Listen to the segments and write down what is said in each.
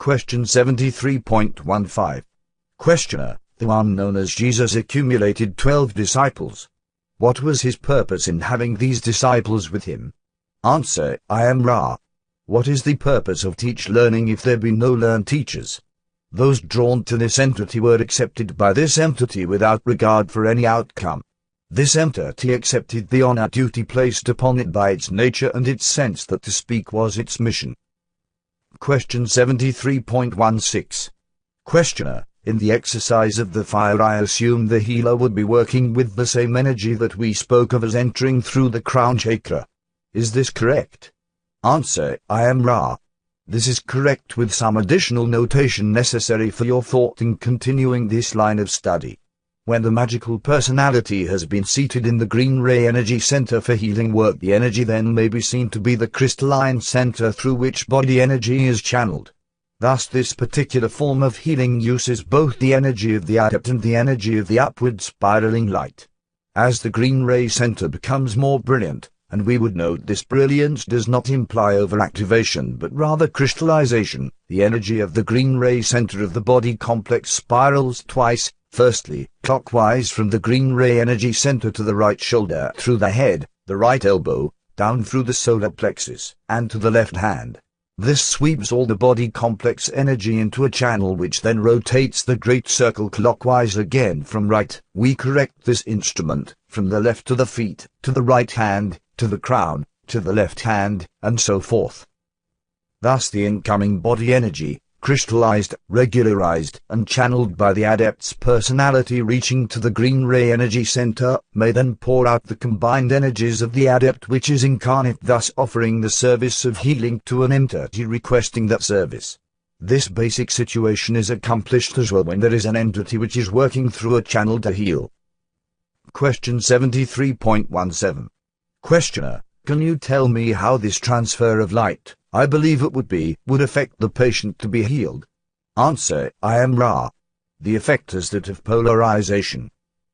Question 73.15. Questioner: the one known as Jesus accumulated 12 disciples. What was his purpose in having these disciples with him? Answer: I am Ra. What is the purpose of learning if there be no learned teachers? Those drawn to this entity were accepted by this entity without regard for any outcome. This entity accepted the honor duty placed upon it by its nature and its sense that to speak was its mission. Question 73.16. Questioner: in the exercise of the fire I assume the healer would be working with the same energy that we spoke of as entering through the crown chakra. Is this correct? Answer: I am Ra. This is correct with some additional notation necessary for your thought in continuing this line of study. When the magical personality has been seated in the green ray energy center for healing work, the energy then may be seen to be the crystalline center through which body energy is channeled. Thus this particular form of healing uses both the energy of the adept and the energy of the upward spiraling light. As the green ray center becomes more brilliant, and we would note this brilliance does not imply overactivation but rather crystallization, the energy of the green ray center of the body complex spirals twice, firstly, clockwise from the green ray energy center to the right shoulder through the head, the right elbow, down through the solar plexus, and to the left hand. This sweeps all the body complex energy into a channel which then rotates the great circle clockwise again from right. We correct this instrument, from the left to the feet, to the right hand, to the crown, to the left hand, and so forth. Thus the incoming body energy, crystallized, regularized, and channeled by the adept's personality reaching to the green ray energy center, may then pour out the combined energies of the adept which is incarnate, thus offering the service of healing to an entity requesting that service. This basic situation is accomplished as well when there is an entity which is working through a channel to heal. Question 73.17. Questioner: can you tell me how this transfer of light, I believe it would affect the patient to be healed? Answer: I am Ra. The effect is that of polarization.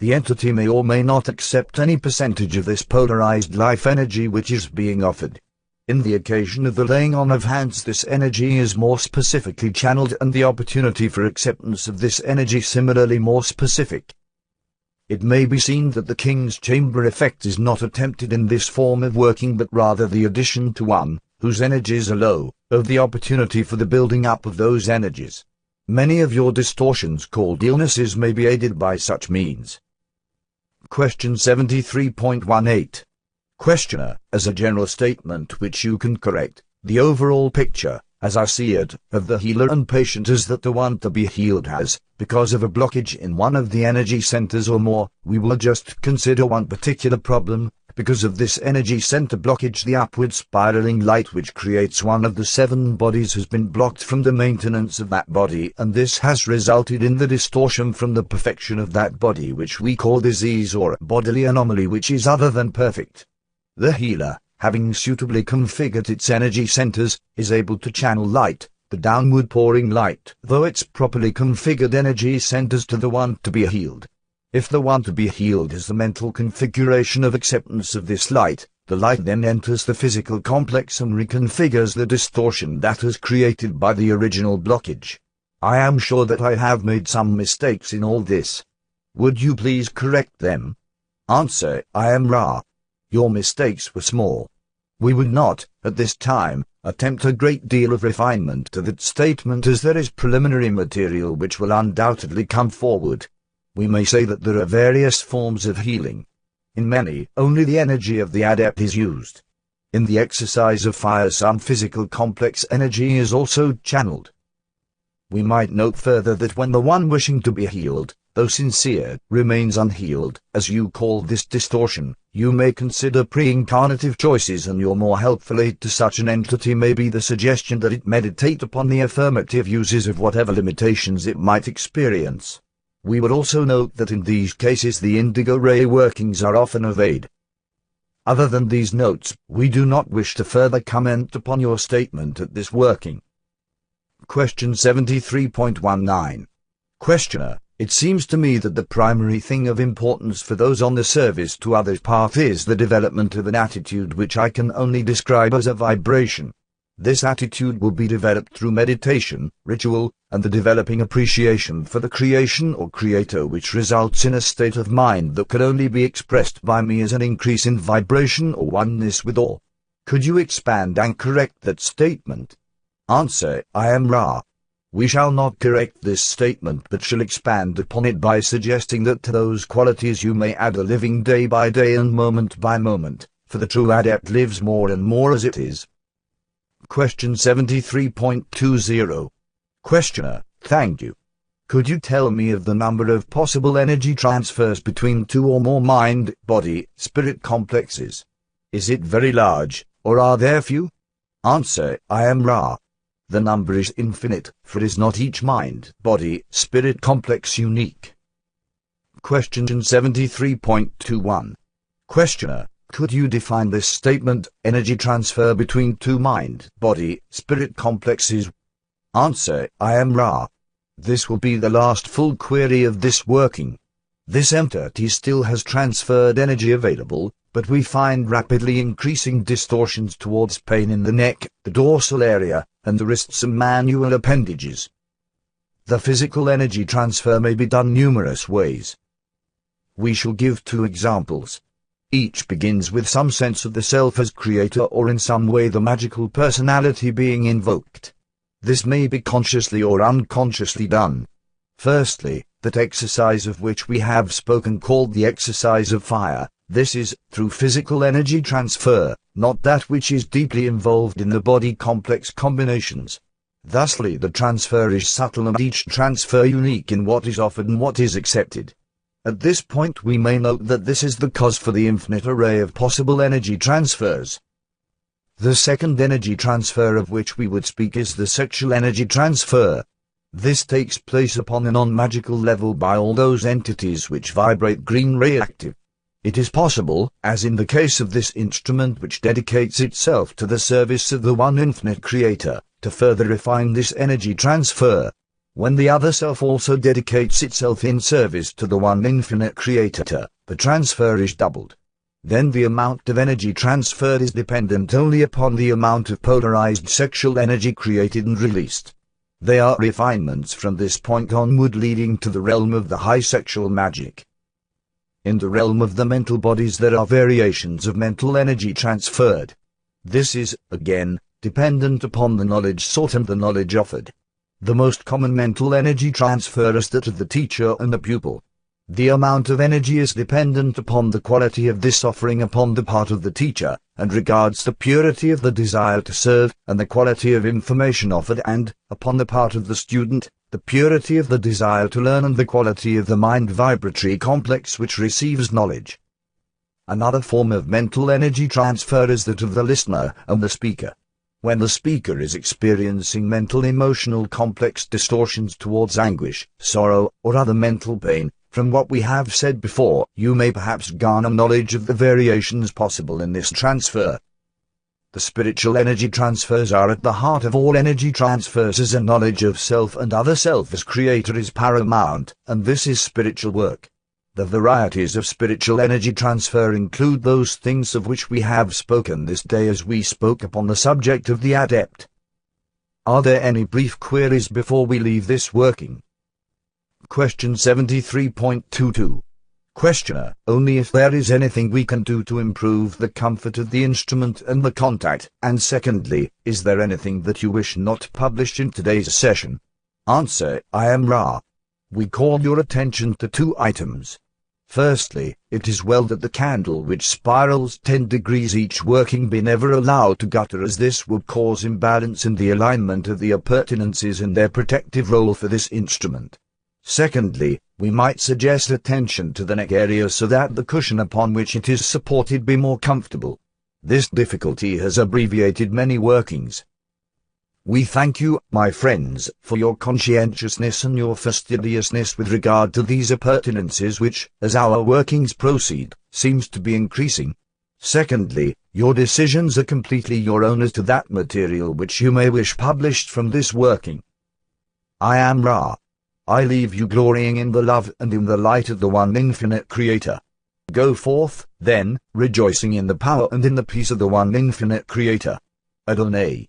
The entity may or may not accept any percentage of this polarized life energy which is being offered. In the occasion of the laying on of hands, this energy is more specifically channeled and the opportunity for acceptance of this energy similarly more specific. It may be seen that the King's Chamber effect is not attempted in this form of working but rather the addition to one, whose energies are low, of the opportunity for the building up of those energies. Many of your distortions called illnesses may be aided by such means. Question 73.18. Questioner: as a general statement which you can correct, the overall picture, as I see it, of the healer and patient is that the one to be healed has, because of a blockage in one of the energy centers or more, we will just consider one particular problem. Because of this energy center blockage, the upward spiraling light which creates one of the 7 bodies has been blocked from the maintenance of that body, and this has resulted in the distortion from the perfection of that body which we call disease or bodily anomaly which is other than perfect. The healer, having suitably configured its energy centers, is able to channel light, the downward pouring light, though its properly configured energy centers to the one to be healed. If the one to be healed is the mental configuration of acceptance of this light, the light then enters the physical complex and reconfigures the distortion that is created by the original blockage. I am sure that I have made some mistakes in all this. Would you please correct them? Answer: I am Ra. Your mistakes were small. We would not, at this time, attempt a great deal of refinement to that statement as there is preliminary material which will undoubtedly come forward. We may say that there are various forms of healing. In many, only the energy of the adept is used. In the exercise of fire, some physical complex energy is also channeled. We might note further that when the one wishing to be healed, though sincere, remains unhealed, as you call this distortion, you may consider pre-incarnative choices, and your more helpful aid to such an entity may be the suggestion that it meditate upon the affirmative uses of whatever limitations it might experience. We would also note that in these cases the indigo ray workings are often of aid. Other than these notes, we do not wish to further comment upon your statement at this working. Question 73.19. Questioner: it seems to me that the primary thing of importance for those on the service to others path is the development of an attitude which I can only describe as a vibration. This attitude will be developed through meditation, ritual, and the developing appreciation for the creation or creator, which results in a state of mind that can only be expressed by me as an increase in vibration or oneness with all. Could you expand and correct that statement? Answer: I am Ra. We shall not correct this statement, but shall expand upon it by suggesting that to those qualities you may add a living day by day and moment by moment, for the true adept lives more and more as it is. Question 73.20. Questioner: Thank you. Could you tell me of the number of possible energy transfers between two or more mind, body, spirit complexes? Is it very large, or are there few? Answer: I am Ra. The number is infinite, for is not each mind, body, spirit complex unique? Question 73.21. Questioner: Could you define this statement, energy transfer between two mind, body, spirit complexes? Answer: I am Ra. This will be the last full query of this working. This entity still has transferred energy available, but we find rapidly increasing distortions towards pain in the neck, the dorsal area, and the wrists and manual appendages. The physical energy transfer may be done numerous ways. We shall give 2 examples. Each begins with some sense of the self as creator or in some way the magical personality being invoked. This may be consciously or unconsciously done. Firstly, that exercise of which we have spoken, called the exercise of fire. This is through physical energy transfer, not that which is deeply involved in the body complex combinations. Thusly the transfer is subtle and each transfer unique in what is offered and what is accepted. At this point we may note that this is the cause for the infinite array of possible energy transfers. The second energy transfer of which we would speak is the sexual energy transfer. This takes place upon a non-magical level by all those entities which vibrate green ray active. It is possible, as in the case of this instrument which dedicates itself to the service of the one infinite creator, to further refine this energy transfer. When the other self also dedicates itself in service to the one infinite creator, the transfer is doubled. Then the amount of energy transferred is dependent only upon the amount of polarized sexual energy created and released. They are refinements from this point onward leading to the realm of the high sexual magic. In the realm of the mental bodies there are variations of mental energy transferred. This is, again, dependent upon the knowledge sought and the knowledge offered. The most common mental energy transfer is that of the teacher and the pupil. The amount of energy is dependent upon the quality of this offering upon the part of the teacher, and regards the purity of the desire to serve, and the quality of information offered, and, upon the part of the student, the purity of the desire to learn and the quality of the mind vibratory complex which receives knowledge. Another form of mental energy transfer is that of the listener and the speaker. When the speaker is experiencing mental emotional complex distortions towards anguish, sorrow, or other mental pain, from what we have said before, you may perhaps garner knowledge of the variations possible in this transfer. The spiritual energy transfers are at the heart of all energy transfers, as a knowledge of self and other self as creator is paramount, and this is spiritual work. The varieties of spiritual energy transfer include those things of which we have spoken this day as we spoke upon the subject of the adept. Are there any brief queries before we leave this working? Question 73.22. Questioner: Only if there is anything we can do to improve the comfort of the instrument and the contact, and secondly, is there anything that you wish not published in today's session? Answer: I am Ra. We call your attention to 2 items. Firstly, it is well that the candle which spirals 10 degrees each working be never allowed to gutter, as this would cause imbalance in the alignment of the appurtenances and their protective role for this instrument. Secondly, we might suggest attention to the neck area so that the cushion upon which it is supported be more comfortable. This difficulty has abbreviated many workings. We thank you, my friends, for your conscientiousness and your fastidiousness with regard to these appurtenances which, as our workings proceed, seems to be increasing. Secondly, your decisions are completely your own as to that material which you may wish published from this working. I am Ra. I leave you glorying in the love and in the light of the one infinite Creator. Go forth, then, rejoicing in the power and in the peace of the one infinite Creator. Adonai.